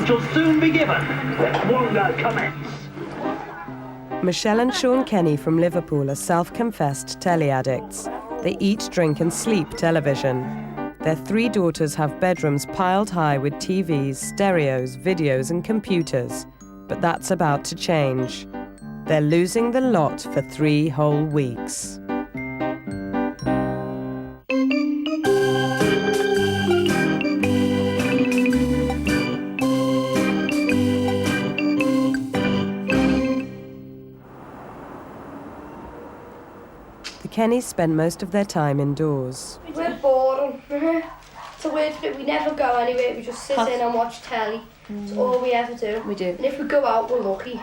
which will soon be given. Let wonder commence. Michelle and Sean Kenny from Liverpool are self-confessed telly addicts. They eat, drink and sleep television. Their 3 daughters have bedrooms piled high with TVs, stereos, videos and computers. But that's about to change. They're losing the lot for 3 whole weeks. The Kennys spend most of their time indoors. We're bored. It's a weird bit. We never go anywhere. We just sit in and watch telly. That's all we ever do. We do. And if we go out, we're lucky.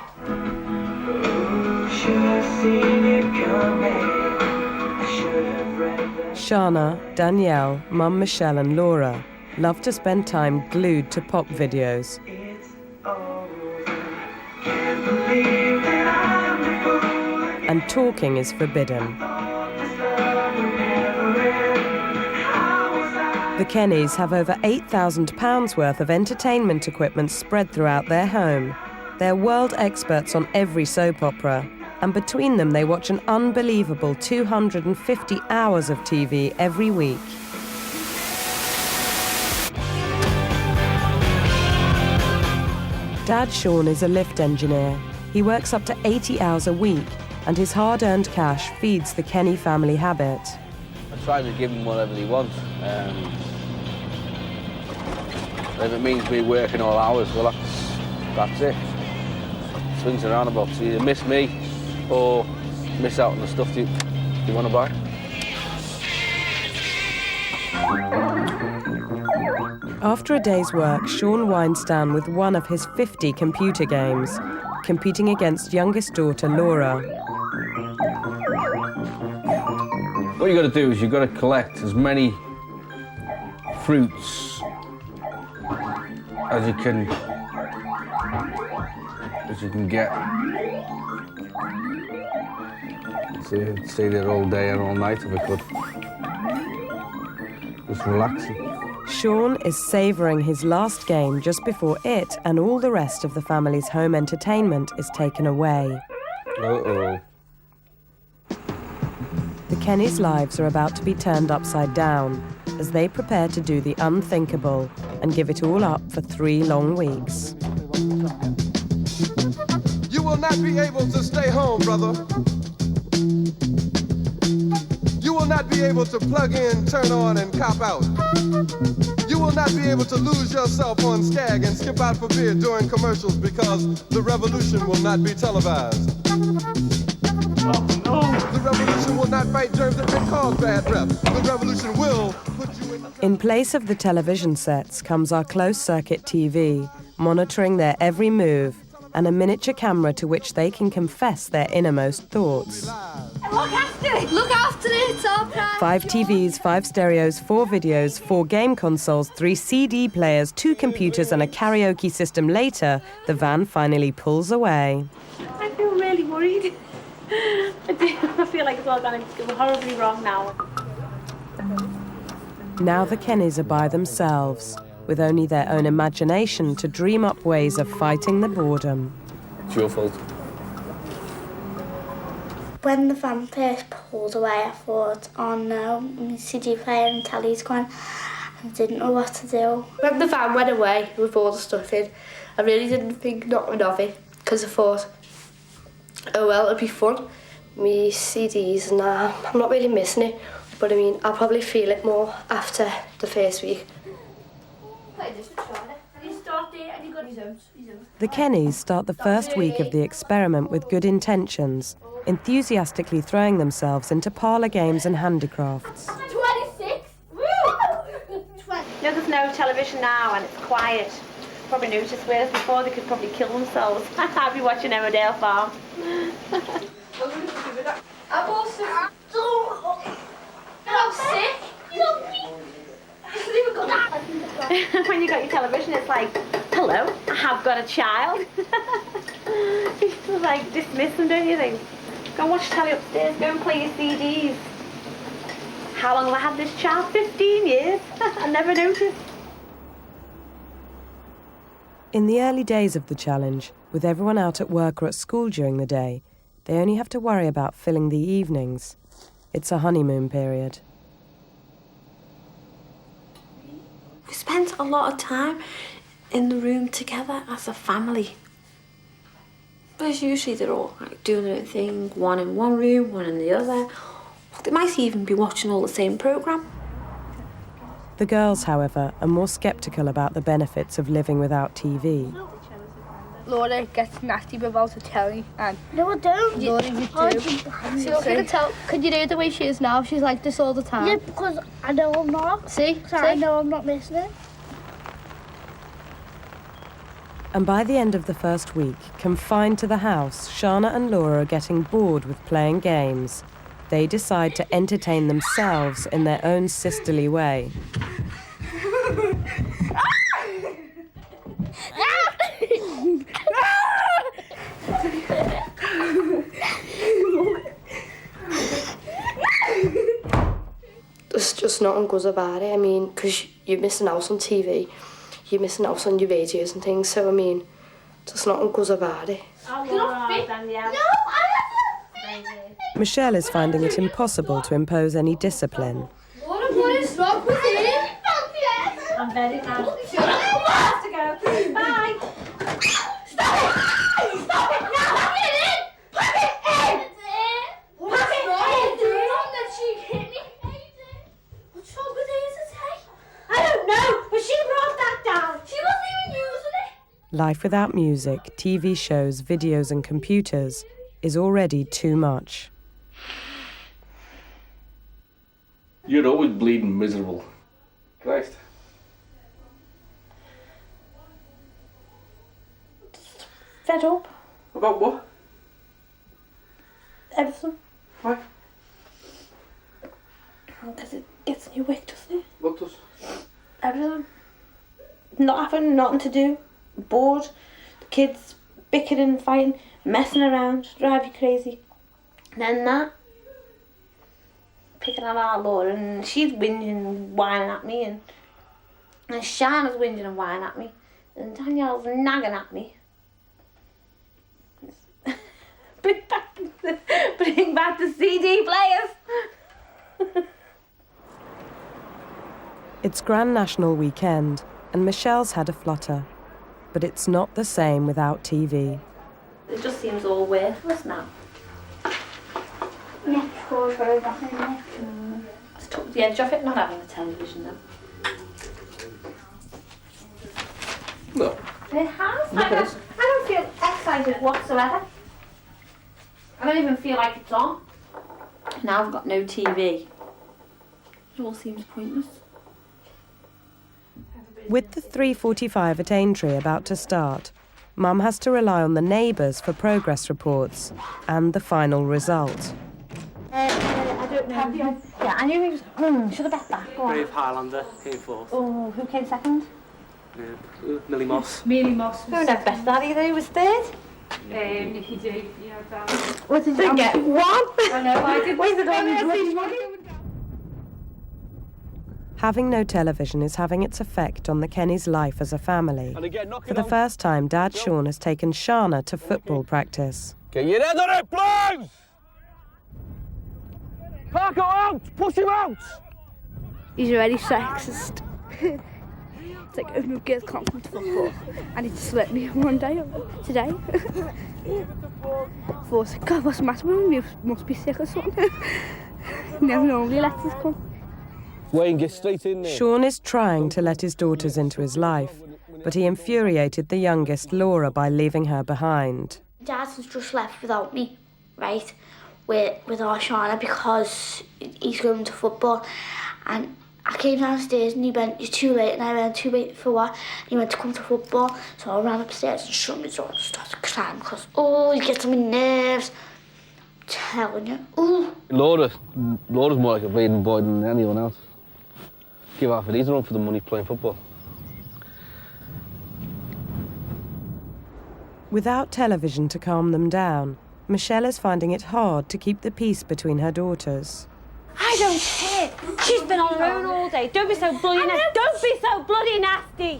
Shana, Danielle, Mum Michelle and Laura love to spend time glued to pop videos. And talking is forbidden. The Kennys have over £8,000 worth of entertainment equipment spread throughout their home. They're world experts on every soap opera, and between them they watch an unbelievable 250 hours of TV every week. Dad Sean is a lift engineer. He works up to 80 hours a week, and his hard-earned cash feeds the Kenny family habit. I try to give them whatever they want. If it means me working all hours, well, that's it. Swings and roundabouts. You either miss me or miss out on the stuff you want to buy. After a day's work, Sean winds down with one of his 50 computer games, competing against youngest daughter Laura. What you got to do is you've got to collect as many fruits as you can get. So you'd stay there all day and all night if I could. Just relaxing. Sean is savouring his last game just before it and all the rest of the family's home entertainment is taken away. Uh-oh. The Kennys' lives are about to be turned upside down as they prepare to do the unthinkable and give it all up for 3 long weeks. You will not be able to stay home, brother. You will not be able to plug in, turn on, and cop out. You will not be able to lose yourself on Skag and skip out for beer during commercials because the revolution will not be televised. The revolution will not fight germs that may cause bad breath. The revolution will put you in... In place of the television sets comes our closed-circuit TV, monitoring their every move, and a miniature camera to which they can confess their innermost thoughts. Look after it! Look after it! It's all right. 5 TVs, 5 stereos, 4 videos, 4 game consoles, 3 CD players, 2 computers and a karaoke system later, the van finally pulls away. I feel really worried. I feel like it's all going to go horribly wrong now. Now the Kennys are by themselves, with only their own imagination to dream up ways of fighting the boredom. It's your fault. When the van first pulled away, I thought, oh no, my CD player and telly's gone. I didn't know what to do. When the van went away with all the stuff in, I really didn't think nothing of it because I thought, oh well, it'd be fun. Me CDs and I'm not really missing it, but I mean, I'll probably feel it more after the first week. The Kennys start the first week of the experiment with good intentions, enthusiastically throwing themselves into parlour games and handicrafts. 26! Woo! No, there's no television now and it's quiet. Probably noticed whereas before they could probably kill themselves. I'd be watching Emmerdale Farm. I'm also I'm sick. When you got your television, it's like, hello, I have got a child. You just like dismiss them, don't you think? Go and watch telly upstairs, go and play your CDs. How long have I had this child? 15 years. I never noticed. In the early days of the challenge, with everyone out at work or at school during the day, they only have to worry about filling the evenings. It's a honeymoon period. We spent a lot of time in the room together as a family. But usually they're all like doing their own thing, one in one room, one in the other. They might even be watching all the same programme. The girls, however, are more sceptical about the benefits of living without TV. Laura gets nasty about the telly and... No, I don't. Laura, you do. See, Look at the tell. Could you do the way she is now? She's like this all the time. Yeah, because I know I'm not. See? So I know I'm not missing it. And by the end of the first week, confined to the house, Shana and Laura are getting bored with playing games. They decide to entertain themselves in their own sisterly way. There's just nothing good about it. I mean, because you're missing out on TV, you're missing out on your radios and things, so I mean, there's nothing good about it. Michelle is finding it impossible to impose any discipline. What is wrong with it? I'm very mad. I have to go. Bye. Stop it! Stop it now! Plug it in! Plug it in! What's wrong? She hit me. What's wrong with it today? I don't know, but she brought that down. She wasn't even using it. Life without music, TV shows, videos and computers is already too much. You're always bleeding miserable. Christ. Fed up. About what? Everything. Why? Because it gets in your wick, doesn't it? What does? Everything. Not having nothing to do. Bored. The kids bickering and fighting, messing around, drive you crazy. And then that. Picking at our Laura, and she's whinging and whining at me, and Shana's whinging and whining at me, and Danielle's nagging at me. Bring back the CD players. It's Grand National weekend, and Michelle's had a flutter. But it's not the same without TV. It just seems all worthless now. Yeah, sure, very nothing. It's took the edge off it not having a television though. No. It has. I don't feel excited whatsoever. I don't even feel like it's on. Now I've got no TV. It all seems pointless. With the 3:45 at Aintree about to start, Mum has to rely on the neighbours for progress reports and the final result. I don't know. Yeah, I knew he was... should have bet that. Go on. Brave Highlander came fourth. Oh, who came second? Millie Moss. Mealy Moss. Who would have bet that either? Who was third? Nicky D. Yeah, Dan. What did you get? One? I know, I did. Where's it on? Having no television is having its effect on the Kennys' life as a family. And again, knock For it the on. first time, Dad Sean has taken Shana to football practice. Get your head on it, Blues! Parker out! Push him out! He's very sexist. It's like, oh, no girls can't come to football. And he just let me one day, today. Thought, God, what's the matter with him? He must be sick or something. Never normally lets us come. Wayne, get straight in there. Sean is trying to let his daughters into his life, but he infuriated the youngest, Laura, by leaving her behind. Dad has just left without me, right, with our Shana because he's going to football. And I came downstairs and he went, you're too late. And I went, too late for what? And he went to come to football. So I ran upstairs and shut my door and started crying because, he gets on my nerves. I'm telling you. Laura's more like a bleeding boy than anyone else. Give half of these run for the money playing football. Without television to calm them down, Michelle is finding it hard to keep the peace between her daughters. I don't care. She's been on her own all day. Don't be so bloody nasty. Don't be so bloody nasty.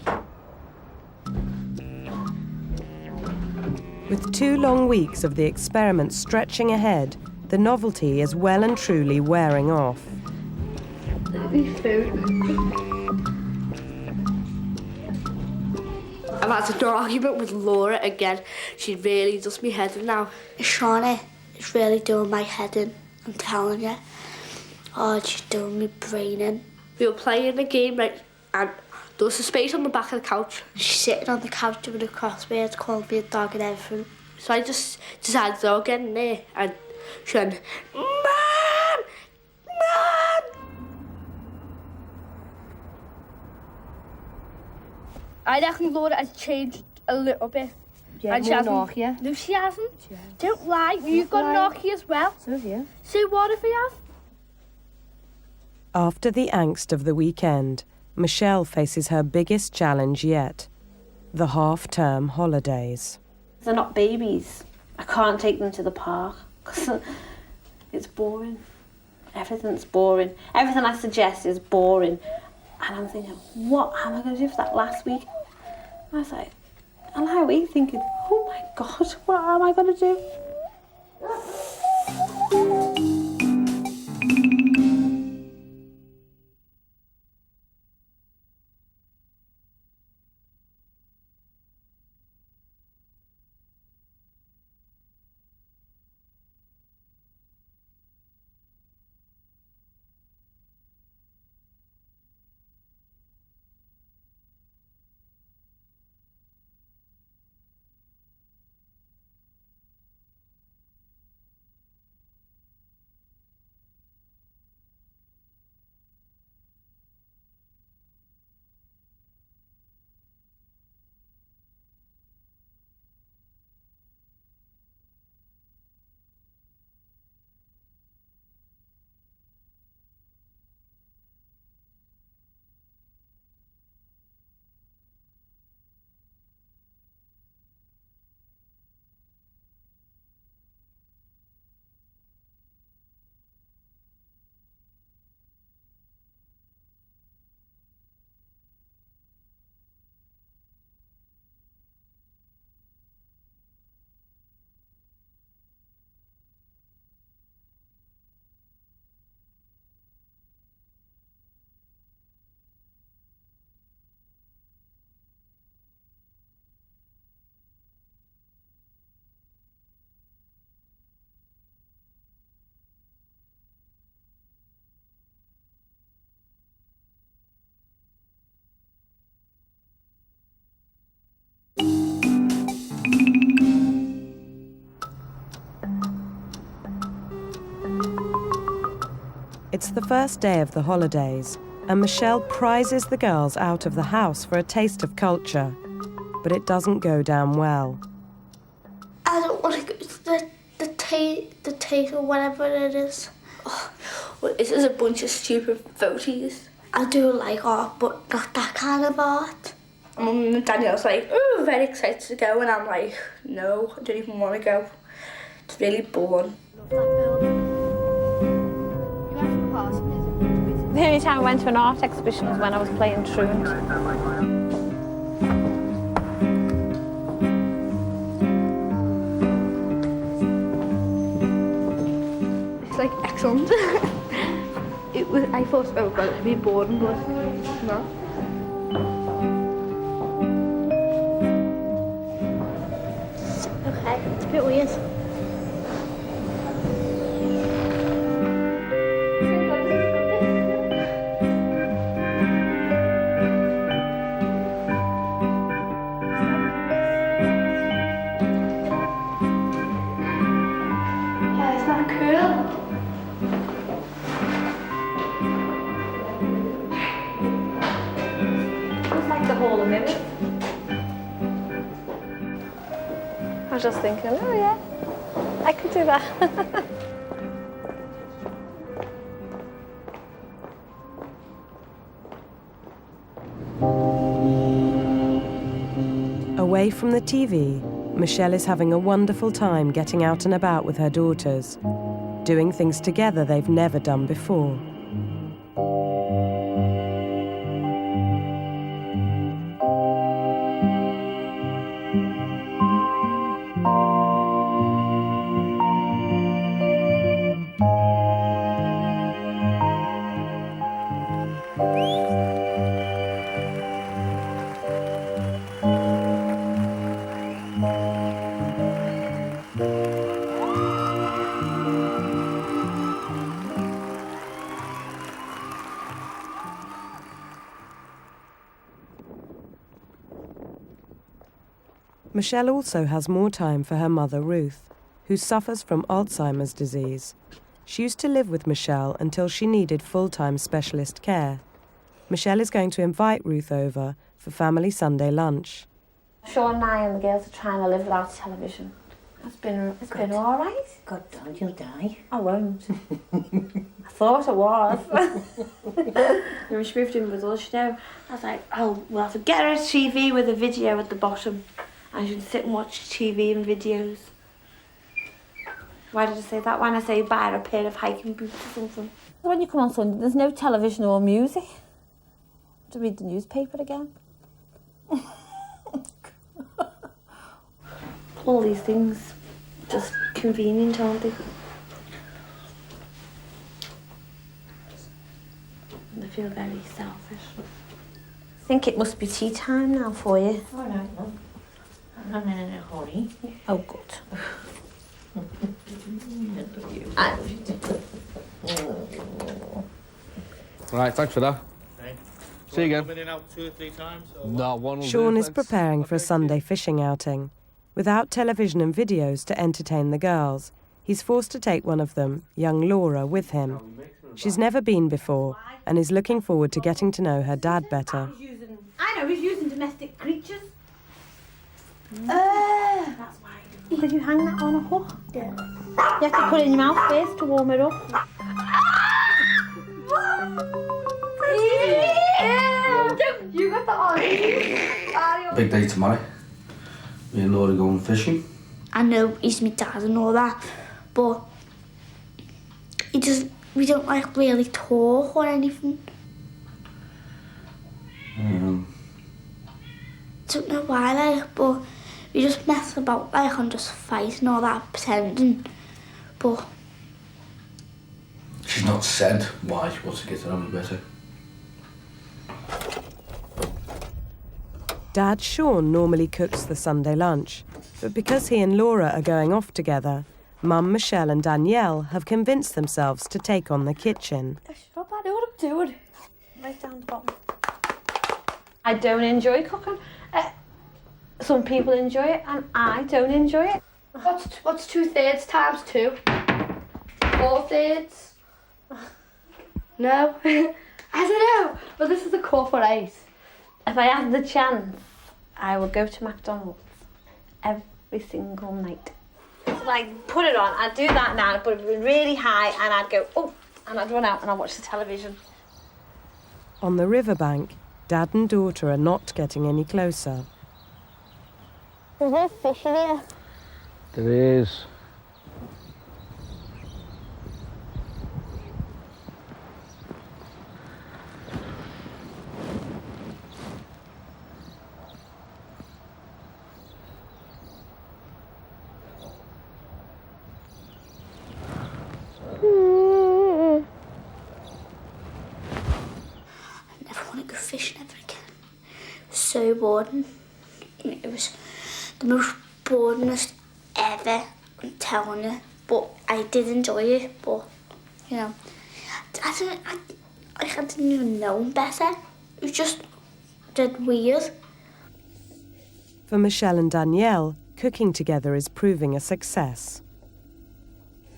With 2 long weeks of the experiment stretching ahead, the novelty is well and truly wearing off. I've had an argument with Laura again. She really does me head in now. Shawnee is really doing my head in, I'm telling you. Oh, she's doing me brain in. We were playing a game, right, and there was a space on the back of the couch. She's sitting on the couch doing a crossword, calling me a dog and everything. So I just decided to get in there, and she went, Mom! Mom! I reckon Laura has changed a little bit. Yeah, and she more hasn't. Nokia. No, she hasn't. She has. Don't lie. You've got Nokia as well. So have you. So what if we have? After the angst of the weekend, Michelle faces her biggest challenge yet, the half-term holidays. They're not babies. I can't take them to the park because it's boring. Everything's boring. Everything I suggest is boring. And I'm thinking, what am I going to do for that last week? I was like, I lie awake thinking, oh my God, what am I going to do? It's the first day of the holidays, and Michelle prizes the girls out of the house for a taste of culture. But it doesn't go down well. I don't want to go to the Tate or whatever it is. Oh, well, this is a bunch of stupid photos. I do like art, but not that kind of art. Mum and Danielle's like, oh, very excited to go, and I'm like, no, I don't even want to go. It's really boring. The only time I went to an art exhibition was when I was playing truant. It's like excellent. I thought, oh god, it'd be boring, but no. Okay, it's a bit weird. I was just thinking, oh yeah, I could do that. Away from the TV, Michelle is having a wonderful time getting out and about with her daughters, doing things together they've never done before. Michelle also has more time for her mother, Ruth, who suffers from Alzheimer's disease. She used to live with Michelle until she needed full-time specialist care. Michelle is going to invite Ruth over for family Sunday lunch. Sean and I and the girls are trying to live without television. It's been all right. God, don't you'll die. I won't. I thought I was. When she moved in with us, you know, I was like, oh, we'll have to get her a TV with a video at the bottom. And she can sit and watch TV and videos. Why did I say that? When I say buy her a pair of hiking boots or something. When you come on Sunday, there's no television or music. To read the newspaper again. All these things, just convenient, aren't they? And I feel very selfish. I think it must be tea time now for you. All right, Mum. I'm not in a hurry. Oh, good. Right, thanks for that. See you again. Been in out 2 or 3 times? Or No, one will Sean do, is thanks. preparing for a Sunday fishing outing. Without television and videos to entertain the girls, he's forced to take one of them, young Laura, with him. She's never been before and is looking forward to getting to know her dad better. I know, he's using domestic creatures. That's why. Could you hang that on a hook? Yeah. You have to put it in your mouth first to warm it up. You got the on. Big day tomorrow. Me and Laura going fishing. I know he's my dad and all that, but we don't like really talk or anything. Don't know why, like, but we just mess about, like, and just fight and all that, pretending. But She's not said why she wants to get to know me better. Dad Sean normally cooks the Sunday lunch, but because he and Laura are going off together, Mum, Michelle and Danielle have convinced themselves to take on the kitchen. Stop, I know what I'm doing. Right down the bottom. I don't enjoy cooking. Some people enjoy it and I don't enjoy it. What's 2/3 times 2? 4/3? No? I don't know, but this is a cup for ice. If I had the chance, I would go to McDonald's every single night. Like, put it on, I'd do that now, but it would be really high and I'd go, oh, and I'd run out and I'd watch the television. On the riverbank, Dad and daughter are not getting any closer. there's no fish in here. There is. I never want to go fishing ever again. So boring. It was the most boringest ever, I'm telling you. But I did enjoy it, but, you know, I didn't even know better. It was just dead weird. For Michelle and Danielle, cooking together is proving a success.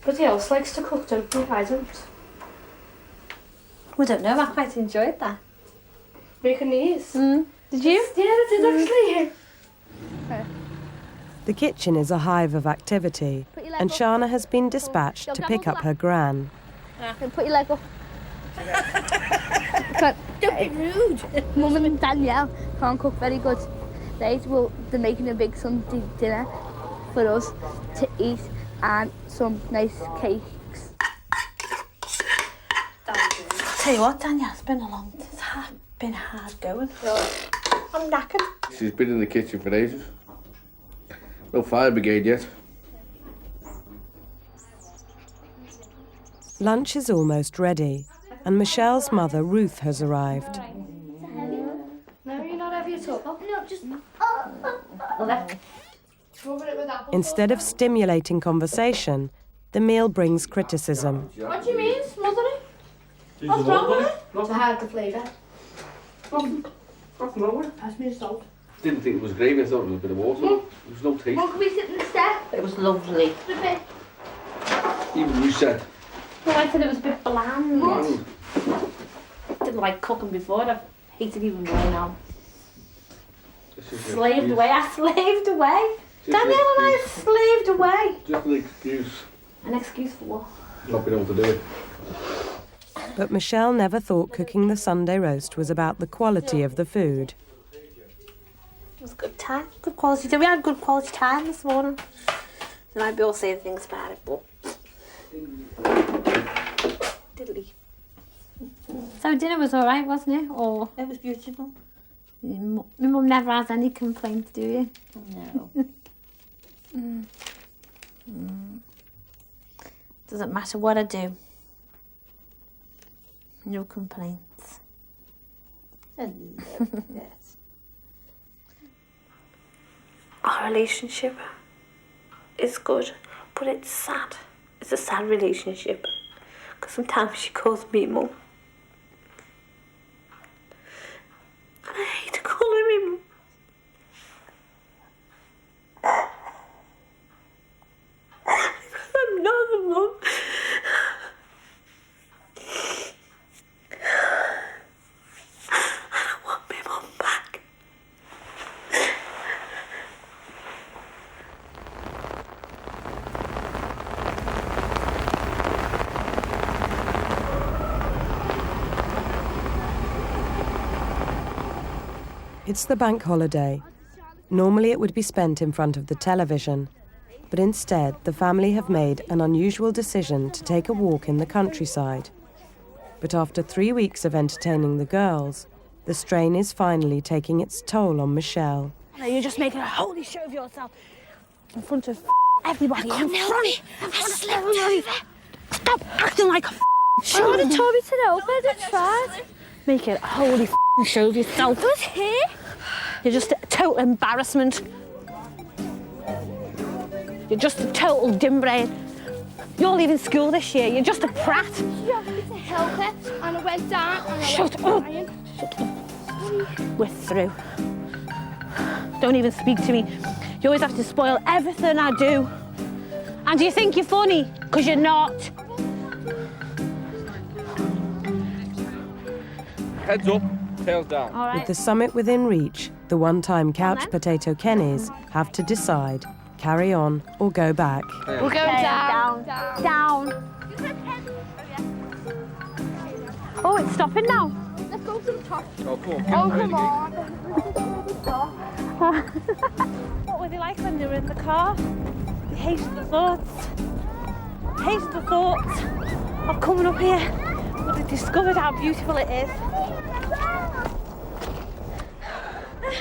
Nobody else likes to cook, don't they? I don't. I don't know, I quite enjoyed that. Making these. Did you? Yeah, I did actually. The kitchen is a hive of activity, and Shana has been dispatched to pick up her gran. Put your leg up. Don't be rude. Mum and Danielle can't cook very good. Right, well, they're making a big Sunday dinner for us to eat and some nice cakes. Tell you what, Danielle, it's been been hard going. I'm knackered. She's been in the kitchen for ages. No fire brigade yet. Lunch is almost ready, and Michelle's mother, Ruth, has arrived. No, you're not heavy at all. No, just... Instead of stimulating conversation, the meal brings criticism. What do you mean, smothery? What's wrong with it? It's hard to flavour. Nothing wrong with it. Pass me the salt. Didn't think it was gravy, I thought it was a bit of water. There was no taste. Can we sit in the step? It was lovely. Even you said. Well, I said it was a bit bland. Bland. Didn't like cooking before. I hate it even more now. This is Slaved an away. I slaved away. Just an Daniel and I excuse. slaved away. Just an excuse. An excuse for what? Not being able to do it. But Michelle never thought cooking the Sunday roast was about the quality of the food. It was a good time, good quality time. We had good quality time this morning. There might be all saying things about it, but diddly. So dinner was alright, wasn't it? Or It was beautiful. my mum never has any complaints, do you? No. Doesn't matter what I do. No complaints. Yes. Our relationship is good, but it's sad. It's a sad relationship. Because sometimes she calls me mum. And I hate calling me mum. Because I'm not a mum. I want my mum back. It's the bank holiday. Normally it would be spent in front of the television, but instead the family have made an unusual decision to take a walk in the countryside. But after 3 weeks of entertaining the girls, the strain is finally taking its toll on Michelle. Now you're just making a holy show of yourself in front of everybody. I slept over. Stop acting like a I would have told me to help. I did try. Making a holy show of yourself. Who's here? You're just a total embarrassment. You're just a total dim brain. You're leaving school this year. You're just a prat. You asked me to help it, and I went down and I went crying. Shut up. We're through. Don't even speak to me. You always have to spoil everything I do. And you think you're funny, because you're not. Heads up, tails down. All With right. the summit within reach, the one-time couch potato Kennys have to decide, carry on or go back. We're going down. Down. Oh, it's stopping now. Let's go to the top. Oh, come on. Oh, come on. What were they like when they were in the car? They hated the thoughts. Hated the thoughts of coming up here, but they discovered how beautiful it is.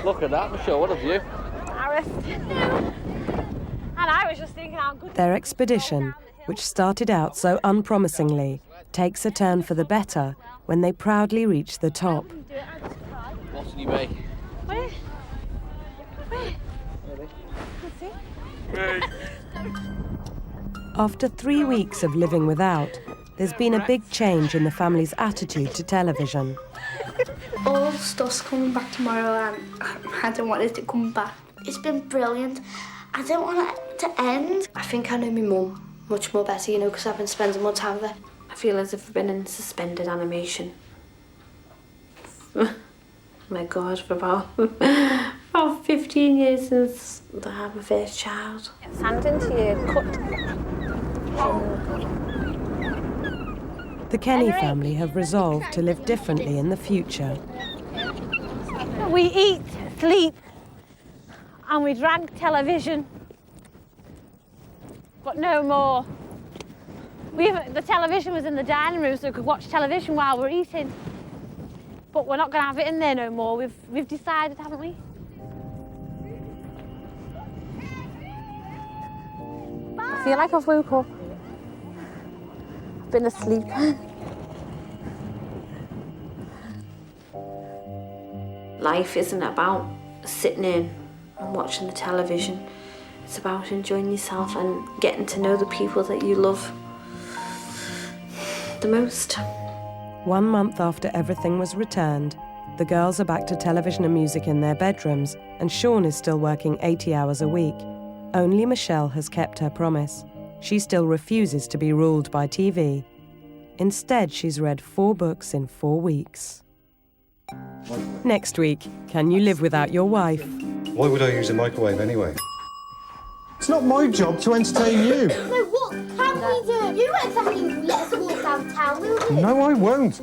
Look at that, Michelle, what a view. Embarrassed. And I was just thinking how good. Their expedition, which started out so unpromisingly, takes a turn for the better when they proudly reach the top. Botany Bay. Where? Where? After 3 weeks of living without, there's been a big change in the family's attitude to television. All the stuff's coming back tomorrow and I don't want it to come back. It's been brilliant. I don't want it to end. I think I know my mum much more better, you know, because I've been spending more time with her. I feel as if I've been in suspended animation. My God, for about 15 years since I had my first child. Sand into you, cut. The Kenny family have resolved to live differently in the future. We eat, sleep, and we drank television. But no more. The television was in the dining room so we could watch television while we're eating. But we're not going to have it in there no more. We've decided, haven't we? I feel like I've woke up. I've been asleep. Life isn't about sitting in and watching the television. It's about enjoying yourself and getting to know the people that you love the most. 1 month after everything was returned, the girls are back to television and music in their bedrooms, and Sean is still working 80 hours a week. Only Michelle has kept her promise. She still refuses to be ruled by TV. Instead, she's read 4 books in 4 weeks. Next week, can you live without your wife? Why would I use a microwave anyway? It's not my job to entertain you. No, what can we do? You won't fucking let us walk downtown, will you? No, I won't.